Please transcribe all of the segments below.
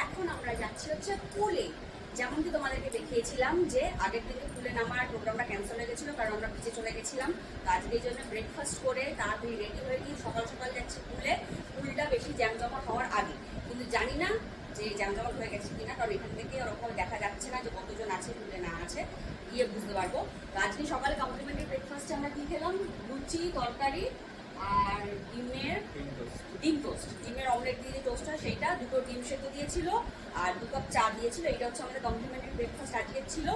এখন আমরা যাচ্ছি হচ্ছে পুলে। যেমনটি তোমাদেরকে দেখিয়েছিলাম যে আগের দিকে পুলে নামার প্রোগ্রামটা ক্যান্সেল হয়ে গেছিলো, কারণ আমরা ভিজে চলে গেছিলাম। তো আজকে এই জন্য ব্রেকফাস্ট করে তাড়াতাড়ি রেডি হয়ে গিয়ে সকাল সকাল যাচ্ছি পুলে। পুলটা বেশি জ্যামজমট হওয়ার আগে, কিন্তু জানি না যে জ্যামজমট হয়ে গেছে কিনা, কারণ এখান থেকে ওরকম দেখা যাচ্ছে না যে কতজন আছে পুলে না আছে, গিয়ে বুঝতে পারবো। তো আজকে সকালে কমপ্লিমেন্টারি ব্রেকফাস্টে আমরা কি খেলাম, লুচি তরকারি আর ডিম টোস্ট, ডিমের অমলেট দিয়ে যে টোস্ট হয় সেইটা, দুটো ডিম সেদ্ধ দিয়েছিল আর 2 কাপ চা দিয়েছিল। এটা হচ্ছে আমাদের কমপ্লিমেন্টারি ব্রেকফাস্ট আজকে ছিল।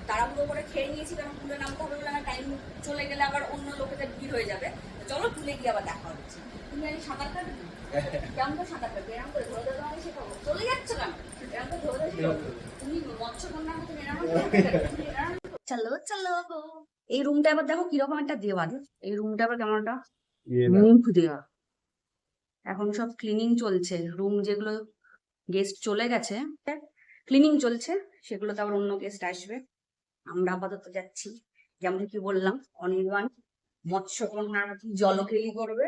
তাড়াহুড়ো করে খেয়ে নিয়েছি, কারণ পুলে নামতে হবে বলে, আমার টাইম চলে গেলে আবার অন্য লোকেদের ভিড় হয়ে যাবে। তো চলো পুলে গিয়ে আবার দেখা হচ্ছে। তুমি আগে সাঁতার কাটবে, কেমন করে সাঁতার কাটবে, এরকম করে ধরে ধরে আমাকে শেখাবো। চলে যাচ্ছ কেন, এরকম করে ধরে ধরে শেখাবো। তুমি মৎস্যকন্যার মতো চলো চলো। এই রুমটা এবার দেখো কিরকম একটা দেওয়াল, এই রুমটা আবার কেমন একটা মুখ দেওয়া। এখন সব ক্লিনিং চলছে, রুম যেগুলো গেস্ট চলে গেছে ক্লিনিং চলছে, সেগুলো তো আবার অন্য গেস্ট আসবে। আমরা আপাতত যাচ্ছি, যেমন কি বললাম অনির্বাণ মৎস্যকন্যার মতো জলকেলি করবে,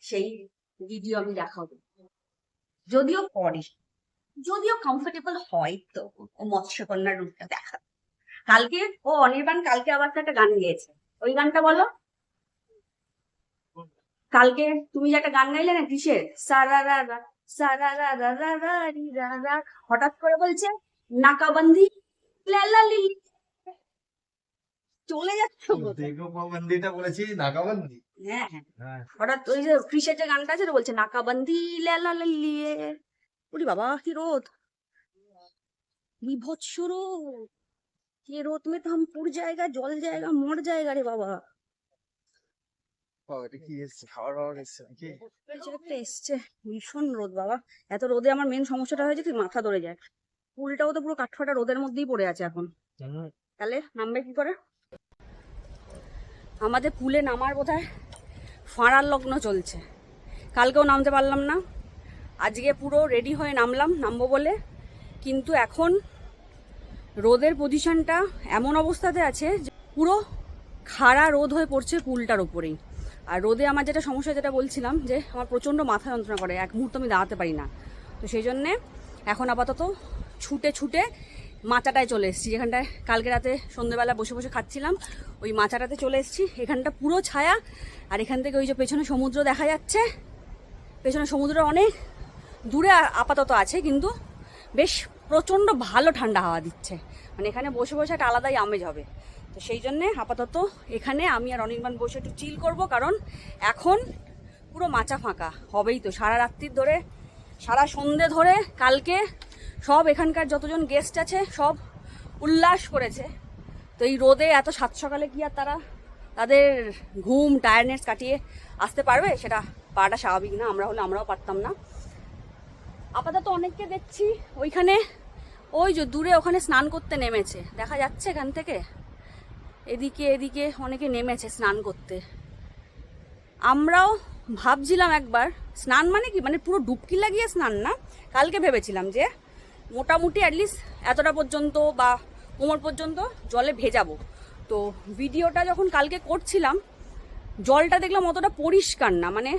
সেই ভিডিও আমি দেখাবো। যদিও পরে, যদিও কমফোর্টেবল হয় তো ও মৎস্যকন্যার রূপটা দেখা। কালকে ও অনির্বাণ কালকে আবার একটা গান গেয়েছে, ওই গানটা বলো। কালকে তুমি যে একটা গান গাইলে না, কিসের, সারারা সারারা, হঠাৎ করে বলছে নাকাবন্দি লালালি। চলে যাচ্ছ নাকাবন্দিটা বলেছি, নাকাবন্দি। হ্যাঁ হ্যাঁ, হঠাৎ ওই যে ক্রিসের যে গানটা আছে বলছে নাকাবন্দি লালালিয়ে। ওরে বাবা কি রোদ, বিভৎস রোদ। ये रोद में तो हम पुर जाएगा, जल जाएगा, मर जाएगा रे बाबा। এসছে ভীষণ রোদ বাবা। এত রোদে আমার মেন সমস্যাটা হয়েছে কি, মাথা ধরে যায়। পুলটাও তো পুরো কাঠফাটা রোদের মধ্যেই পড়ে আছে এখন। তাহলে নামবে কি করে? আমাদের পুলে নামার বোধহয় ফাঁড়ার লগ্ন চলছে। কালকেও নামতে পারলাম না, আজকে পুরো রেডি হয়ে নামবো বলে, কিন্তু এখন রোদের পজিশনটা এমন অবস্থাতে আছে যে পুরো খাড়া রোদ হয়ে পড়ছে পুলটার উপরেই। আর রোদে আমার যেটা সমস্যা, যেটা বলছিলাম, যে আমার প্রচণ্ড মাথা যন্ত্রণা করে, এক মুহূর্ত আমি দাঁড়াতে পারি না। তো সেই জন্যে এখন আপাতত ছুটে ছুটে মাচাটায় চলে এসেছি, যেখানটায় কালকে রাতে সন্ধ্যেবেলা বসে বসে খাচ্ছিলাম, ওই মাচাটাতে চলে এসেছি। এখানটা পুরো ছায়া, আর এখান থেকে ওই যে পেছনে সমুদ্র দেখা যাচ্ছে। পেছনে সমুদ্র অনেক দূরে আপাতত আছে, কিন্তু বেশ প্রচণ্ড ভালো ঠান্ডা হাওয়া দিচ্ছে, মানে এখানে বসে বসে একটা আলাদাই আমেজ হবে। তো সেই জন্যে আপাতত এখানে আমি আর অনির্বাণ বসে একটু চিল করব, কারণ এখন পুরো মাচা ফাঁকা হবেই। তো সারা রাত্রির ধরে, সারা সন্ধে ধরে কালকে সব এখানকার যতজন গেস্ট আছে সব উল্লাস করেছে। তো এই রোদে এত সাত সকালে কি আর তারা তাদের ঘুম টায়ার্ডনেস কাটিয়ে আসতে পারবে? সেটা পারাটা স্বাভাবিক না, আমরা হলে আমরাও পারতাম না। আপাতত অনেককে দেখছি ওইখানে, ওই যে দূরে ওখানে স্নান করতে নেমেছে, দেখা যাচ্ছে এখান থেকে। এদিকে এদিকে অনেকে নেমেছে স্নান করতে। আমরাও ভাবছিলাম একবার স্নান মানে কি, মানে পুরো ডুবকি লাগিয়ে স্নান না, কালকে ভেবেছিলাম যে মোটামুটি অ্যাটলিস্ট এতটা পর্যন্ত বা কোমর পর্যন্ত জলে ভেজাবো। তো ভিডিওটা যখন কালকে করছিলাম, জলটা দেখলাম অতটা পরিষ্কার না, মানে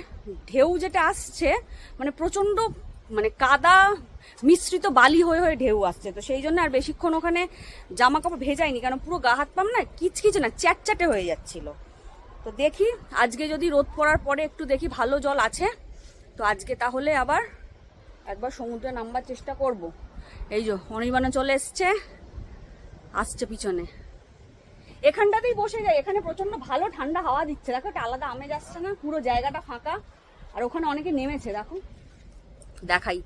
ঢেউ যেটা আসছে, মানে প্রচণ্ড মানে কাদা মিশ্রিত বালি হয়ে হয়ে ঢেউ আসছে। তো সেই জন্য আর বেশিক্ষণ ওখানে জামা কাপড় ভেজাইনি, কারণ পুরো গা হাত পাম না কিচকিচে না চ্যাটচ্যাটে হয়ে যাচ্ছিল। তো দেখি আজকে যদি রোদ পড়ার পরে একটু দেখি ভালো জল আছে, তো আজকে তাহলে আবার একবার সমুদ্রে নামবার চেষ্টা করব। এই যে অনির্বাণে চলে আসছে পিছনে, এখানটাতেই বসে যাই। এখানে প্রচন্ড ভালো ঠান্ডা হাওয়া দিচ্ছে, দেখো একটা আলাদা আমেজ আসছে না, পুরো জায়গাটা ফাঁকা। আর ওখানে অনেকে নেমেছে, দেখো দেখাই,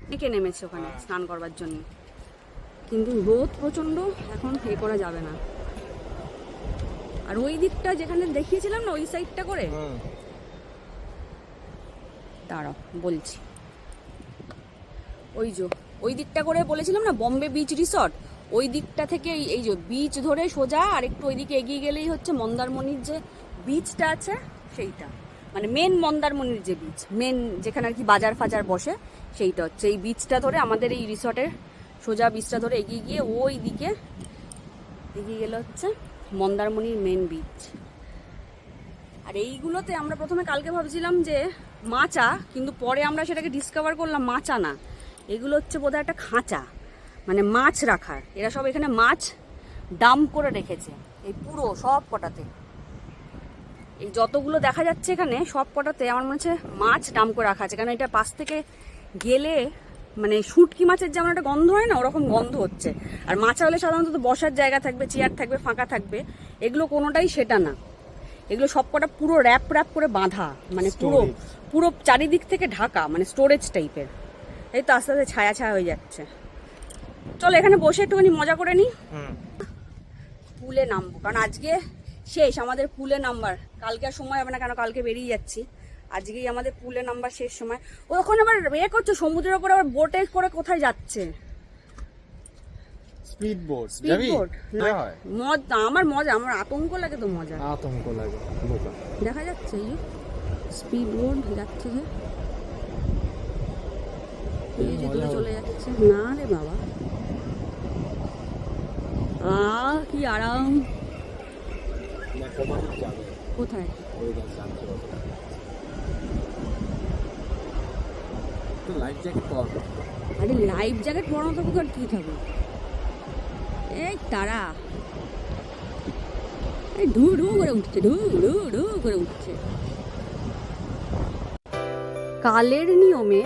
অনেকে নেমেছে ওখানে স্নান করবার জন্য, কিন্তু রোদ প্রচন্ড, এখন এ করা যাবে না। আর ওই দিকটা যেখানে দেখিয়েছিলাম না, ওই সাইডটা করে দাঁড়াও বলছি, ওই যে ওই দিকটা করে বলেছিলাম না বম্বে বিচ রিসর্ট, ওই দিকটা থেকে এই যে বিচ ধরে সোজা আর একটু ওইদিকে এগিয়ে গেলেই হচ্ছে মন্দারমণির যে বিচটা আছে সেইটা, মানে মেন মন্দারমণির যে বিচ, মেন যেখানে আর কি বাজার ফাজার বসে, সেইটা হচ্ছে এই বিচটা ধরে আমাদের এই রিসর্টের সোজা বিচটা ধরে এগিয়ে গিয়ে ওই দিকে এগিয়ে গেলে হচ্ছে মন্দারমণির মেন বিচ। আর এইগুলোতে আমরা প্রথমে কালকে ভাবছিলাম যে মাচা, কিন্তু পরে আমরা সেটাকে ডিসকভার করলাম মাচা না, এগুলো হচ্ছে বোধহয় একটা খাঁচা, মানে মাছ রাখার। এরা সব এখানে মাছ ডাম্প করে রেখেছে এই পুরো সব কটাতে। এই যতগুলো দেখা যাচ্ছে এখানে সব কটাতে আমার মনে হচ্ছে মাছ ডাম্প করে রাখা আছে, কারণ এটা পাশ থেকে গেলে মানে শুটকি মাছের যেমন একটা গন্ধ হয় না, ওরকম গন্ধ হচ্ছে। আর মাছা হলে সাধারণত বসার জায়গা থাকবে, চেয়ার থাকবে, ফাঁকা থাকবে, এগুলো কোনোটাই সেটা না। এগুলো সব কটা পুরো র্যাপ র্যাপ করে বাঁধা, মানে পুরো পুরো চারিদিক থেকে ঢাকা, মানে স্টোরেজ টাইপের। এই তো আস্তে আস্তে ছায়া ছায়া হয়ে যাচ্ছে। চলো এখানে বসে একটুখানি মজা করে নিই। পুলে নামবো, কারণ আজকে শেষ আমাদের পুলে নাম্বার। কালকে আর সময় হবে না, কেন কালকে বেরিয়ে যাচ্ছি। আজকেই আমাদের পুলে নাম্বার শেষ সময়। ও ওখানে আবার এ করছে সমুদ্রের ওপর, আবার বোটে করে কোথায় যাচ্ছে। স্পিড বোট আমার মজা, আমার আতঙ্ক লাগে তো মজা। আতঙ্ক লাগে দেখা যাচ্ছে এই যে স্পিড বোট যাচ্ছে, যে এই যে দূরে চলে যাচ্ছে। না রে বাবা, কি আরাম। কোথায়? আরে লাইফ জ্যাকেট পরানো থাকুক আর কি থাকুক। এই তারা ঢু ঢু করে উঠছে, ঢু ঢু ঢু করে উঠছে। কালের নিয়মে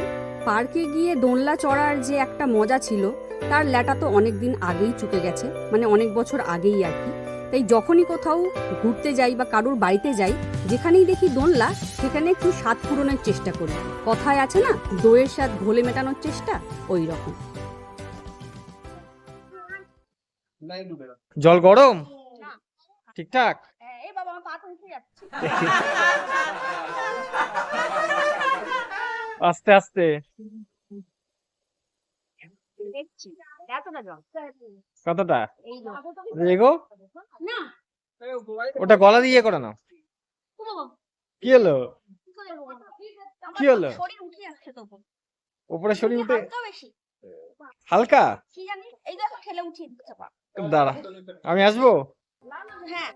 পার্কে গিয়ে দোলনা চড়ার যে একটা মজা ছিল, তার ল্যাটা তো অনেক দিন আগেই চুকে গেছে, মানে অনেক বছর আগেই আর কি। তাই যখনই কোথাও ঘুরতে যাই বা কারুর বাড়িতে যাই, যেখানেই দেখি দোলনা, সেখানে একটু স্বাদ পূরণের চেষ্টা করি। কথায় আছে না, দইয়ের স্বাদ ঘোলে মেটানোর চেষ্টা, ওই রকম। জল গরম ঠিকঠাক। এই বাবা আমার পা তো উঠে যাচ্ছে। আস্তে আস্তে দেখছি এতটা জল। কতটা এই এগো না, ওটা গলা দিয়ে করে নাও। কি হলো? কি হলো? শরীর উঠে যাচ্ছে তো উপরে শরীর উঠে বেশি হালকা। কি জানি, এই দেখো ঠেলে উঠিয়ে দিচ্ছে পা। দাঁড়া আমি আসবো। হ্যাঁ,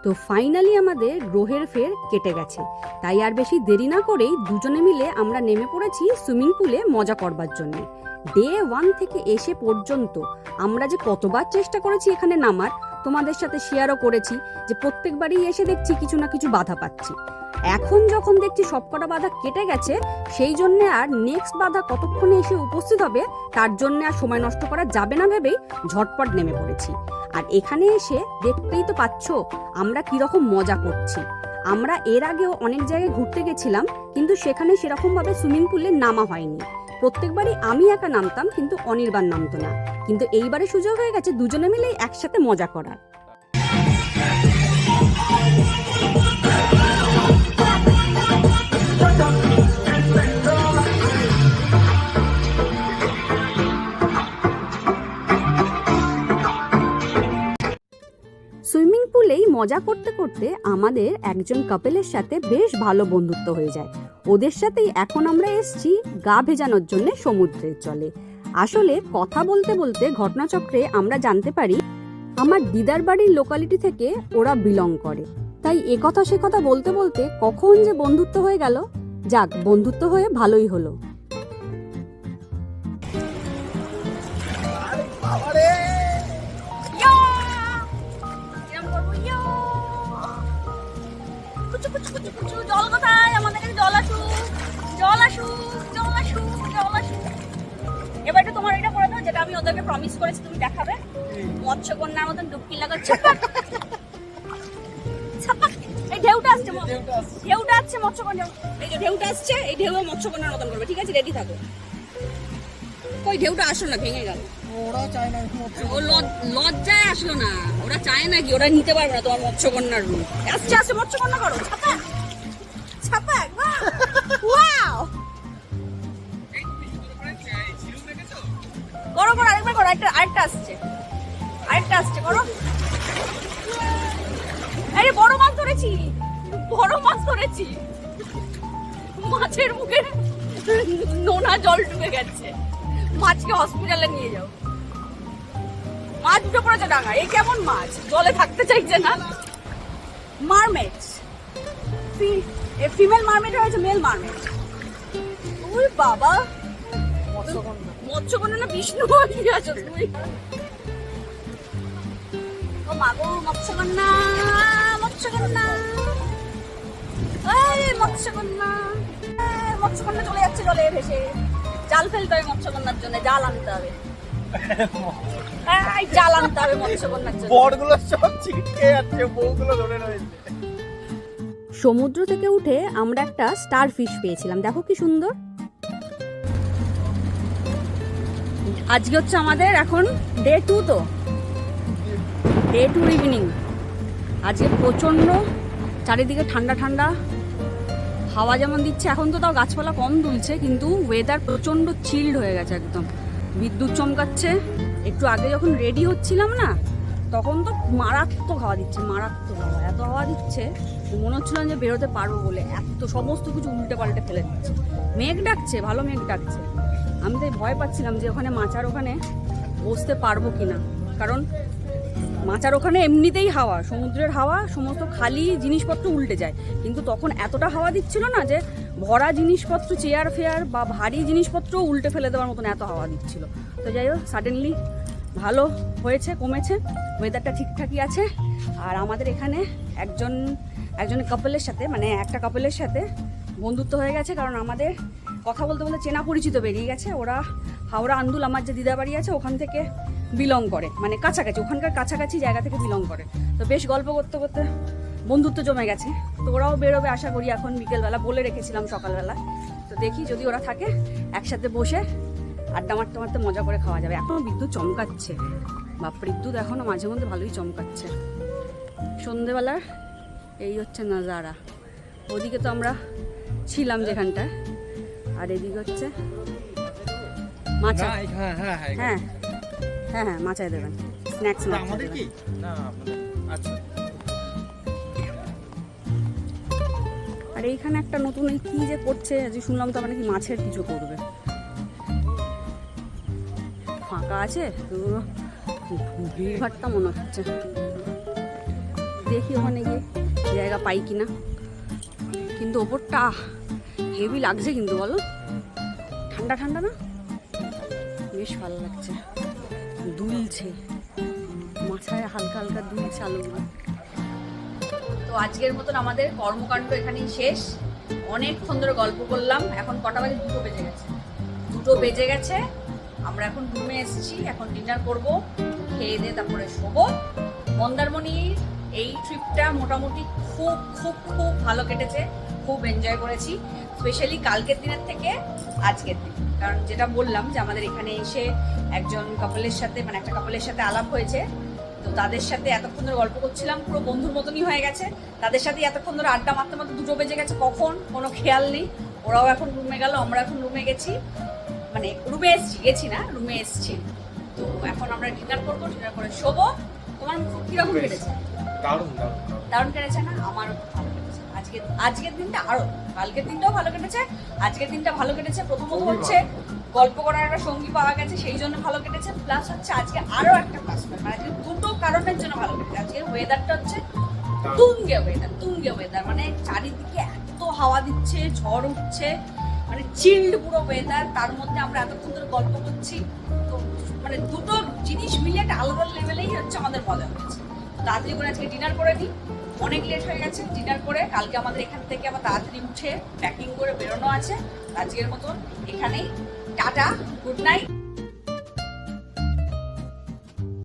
তো ফাইনালি আমাদের গ্রহের ফের কেটে গেছে। তাই আর বেশি দেরি না করেই দুজনে মিলে আমরা নেমে পড়েছি সুইমিং পুলে মজা করবার জন্য। ডে 1 থেকে এসে পর্যন্ত আমরা যে কতবার চেষ্টা করেছি এখানে নামার, তোমাদের সাথে শেয়ারও করেছি যে প্রত্যেকবারই এসে দেখছি কিছু না কিছু বাধা পাচ্ছি। এখন যখন দেখছি সবকটা বাধা কেটে গেছে, সেই জন্য আর নেক্সট বাধা কতক্ষণে এসে উপস্থিত হবে তার জন্য আর সময় নষ্ট করা যাবে না ভেবেই ঝটপট নেমে পড়েছি। আর এখানে এসে দেখতেই তো পাচ্ছ আমরা কিরকম মজা করছি। আমরা এর আগেও অনেক জায়গায় ঘুরতে গেছিলাম, কিন্তু সেখানে সেরকম ভাবে সুইমিং পুলে নামা হয়নি। প্রত্যেকবারই আমি একা নামতাম, কিন্তু অনির্বাণ নামতো না। কিন্তু এইবারে সুযোগ হয়ে গেছে দুজনে মিলেই একসাথে মজা করার। সুইমিং পুলেই মজা করতে করতে আমাদের একজন কাপেলের সাথে বেশ ভালো বন্ধুত্ব হয়ে যায়। ওদের সাথেই এখন আমরা এসেছি গা ভেজানোর জন্য সমুদ্রের জলে। আসলে কথা বলতে বলতে ঘটনাচক্রে আমরা জানতে পারি আমার দিদার বাড়ির লোকালিটি থেকে ওরা বিলং করে। তাই এ কথা সে কথা বলতে বলতে কখন যে বন্ধুত্ব হয়ে গেল। যাক, বন্ধুত্ব হয়ে ভালোই হলো। জল কোথায়? আমাদের কাছে জল আসুক, জল আসুক, জল আসুক, জল আসুক। এবার একটু তোমার এটা করে দাও যেটা আমি ওদেরকে প্রমিস করেছি তুমি দেখাবে। মৎস্যকন্যার মতন ডুবকি লাগাচ্ছে। এই ঢেউটা আসছে, ঢেউটা আসছে মৎস্যকন্যা। এই যে ঢেউটা আসছে, এই ঢেউয়ে মৎস্যকন্যার মতন করবে। ঠিক আছে, রেডি থাকো। কই ঢেউটা আসলো না, ভেঙে গেল। ওরা চায় না, ও লজ্জায় আসলো না। ওরা চায় নাকি? ওরা নিতে পারবে না তোমার মৎস্যকন্যার রূপ। আসছে আসছে, মৎস্যকন্যা করো। ছাপা ছাপা, ওয়াও! করো করো, আরেকবার করো। আরেকটা আসছে, আরেকটা আসছে, করো। আরে বড় মাছ ধরেছি, বড় মাছ ধরেছি। মাছের মুখে নোনা জল ঢুকে গেছে। মাছকে হসপিটালে নিয়ে যাও। মাছ উঠে পড়েছে ডাঙা। এই কেমন মাছ? জলে থাকতে চাইছে না। মারমেড, ফিমেল মারমেড হয়েছে মেল মারমেড। ওই বাবা, মৎস্যকন্যা না বিষ্ণু কি আছো তুমি? ও মাগো মৎস্যকন্যা, মৎস্যকন্যা, এই মৎস্যকন্যা, মৎস্যকন্যা চলে যাচ্ছে জলে ভেসে। জাল ফেলতে হবে মৎস্যকন্যার জন্য, জাল আনতে হবে। এই জাল আনতে হবে মৎস্যকন্যার জন্য। বড়গুলো সব ছিটকে যাচ্ছে, বউগুলো ধরে রয়েছে। সমুদ্র থেকে উঠে আমরা একটা স্টার ফিশ পেয়েছিলাম, দেখো কি সুন্দর। আজকে হচ্ছে আমাদের এখন ডে 2, তো ডে 2 ইভিনিং। আজকে প্রচণ্ড চারিদিকে ঠান্ডা ঠান্ডা হাওয়া যেমন দিচ্ছে, এখন তো তাও গাছপালা কম দুলছে, কিন্তু ওয়েদার প্রচণ্ড চিল্ড হয়ে গেছে একদম। বিদ্যুৎ চমকাচ্ছে। একটু আগে যখন রেডি হচ্ছিলাম না, তখন তো মারাত্মক হাওয়া দিচ্ছে, মারাত্মক হাওয়া, এত হাওয়া দিচ্ছে মনে হচ্ছিল না যে বেরোতে পারবো বলে, এত সমস্ত কিছু উল্টে পাল্টে ফেলে দিচ্ছে। মেঘ ডাকছে, ভালো মেঘ ডাকছে। আমি তাই ভয় পাচ্ছিলাম যে ওখানে মাচার ওখানে বসতে পারবো কিনা, কারণ মাচার ওখানে এমনিতেই হাওয়া, সমুদ্রের হাওয়া, সমস্ত খালি জিনিসপত্র উল্টে যায়। কিন্তু তখন এতটা হাওয়া দিচ্ছিল না যে ভরা জিনিসপত্র, চেয়ার ফেয়ার বা ভারী জিনিসপত্র উল্টে ফেলে দেওয়ার মতন এত হাওয়া দিচ্ছিল। তো যাই হোক, সাডেনলি ভালো হয়েছে, কমেছে, ওয়েদারটা ঠিকঠাকই আছে। আর আমাদের এখানে একজন কাপলের সাথে, মানে একটা কাপলের সাথে বন্ধুত্ব হয়ে গেছে, কারণ আমাদের কথা বলতে বলতে চেনা পরিচিত বেরিয়ে গেছে। ওরা হাওড়া আন্দুল, আমার যে দিদা বাড়ি আছে ওখান থেকে বিলং করে, মানে কাছাকাছি, ওখানকার কাছাকাছি জায়গা থেকে বিলং করে। তো বেশ গল্প করতে করতে বন্ধুত্ব জমে গেছে। তো ওরাও বেরোবে আশা করি এখন বিকেলবেলা, বলে রেখেছিলাম সকালবেলা। তো দেখি যদি ওরা থাকে একসাথে বসে আড্ডা মারতে মারতে মজা করে খাওয়া যাবে। এখনও বিদ্যুৎ চমকাচ্ছে, বাপরে, বিদ্যুৎ এখনও মাঝে মধ্যে ভালোই চমকাচ্ছে। সন্ধেবেলার এই হচ্ছে নাজারা। ওদিকে তো আমরা ছিলাম যেখানটায়, আর এদিকে হচ্ছে মাছা। হ্যাঁ হ্যাঁ হ্যাঁ, মাচায় দেবেন স্ন্যাক্স। আমাদের কি না, আচ্ছা। আর এইখানে একটা নতুন এই কি যে করছে, যে শুনলাম তো মানে কি মাছের কিছু করবে। ফাঁকা আছে তো, ভিড়ভাট্টা মনে হচ্ছে। দেখি ওখানে গিয়ে জায়গা পাই কিনা। কিন্তু ওপরটা হেভি লাগছে কিন্তু, বলো, ঠান্ডা ঠান্ডা না, বেশ ভালো লাগছে। দুলছে মাথায়, হালকা হালকা দুলছে আলোগুলো। তো আজকের মতন আমাদের কর্মকাণ্ড এখানেই শেষ। অনেকক্ষণ ধরে গল্প করলাম। এখন কটা বাজে? 2টো বেজে গেছে। 2টো বেজে গেছে। আমরা এখন রুমে এসেছি, এখন ডিনার করব, খেয়ে দিয়ে তারপরে শোবো। মন্দারমণির এই ট্রিপটা মোটামুটি খুব খুব খুব ভালো কেটেছে, খুব এনজয় করেছি, স্পেশালি কালকের দিনের থেকে আজকের দিন। কারণ যেটা বললাম যে আমাদের এখানে এসে একজন কাপলের সাথে, মানে একটা কাপলের সাথে আলাপ হয়েছে। তো তাদের সাথে এতক্ষণ ধরে গল্প করছিলাম, পুরো বন্ধুর মতনই হয়ে গেছে। তাদের সাথে এতক্ষণ ধরে আড্ডা মারতে মারতে 2টো বেজে গেছে, কখন কোনো খেয়াল নেই। ওরাও এখন রুমে গেল, আমরা এখন রুমে গেছি, মানে রুমে গেছি না, রুমে এসছি। তো এখন আমরা ডিনার করবো, ডিনার করে শোবো। তোমার কিরকম কেটেছে? দারুণ কেটেছে না? আমারও ভালো কেটেছে। আজকের দিনটা আরো, কালকের দিনটাও ভালো কেটেছে, আজকের দিনটা ভালো কেটেছে। প্রথমত হচ্ছে গল্প করার একটা সঙ্গী পাওয়া গেছে, সেই জন্য ভালো কেটেছে। প্লাস হচ্ছে আজকে আরো একটা প্লাস পয়েন্ট, মানে আজকে 2টো কারণের জন্য ভালো কেটেছে। আজকে ওয়েদারটা হচ্ছে তুঙ্গে ওয়েদার, মানে চারিদিকে এত হাওয়া দিচ্ছে, ঝড় উঠছে, মানে চিল্ড পুরো ওয়েদার। তার মধ্যে আমরা এতক্ষণ ধরে গল্প করছি, তো মানে 2টো জিনিস মিলে একটা আলাদা লেভেলেই হচ্ছে আমাদের মজা হচ্ছে। তাড়াতাড়ি করে আজকে ডিনার করে নিই, অনেক লেট হয়ে গেছে। ডিনার করে কালকে আমাদের এখান থেকে আবার তাড়াতাড়ি উঠে প্যাকিং করে বেরোনো আছে। আজকের মতন এখানেই টাটা, গুড নাইট।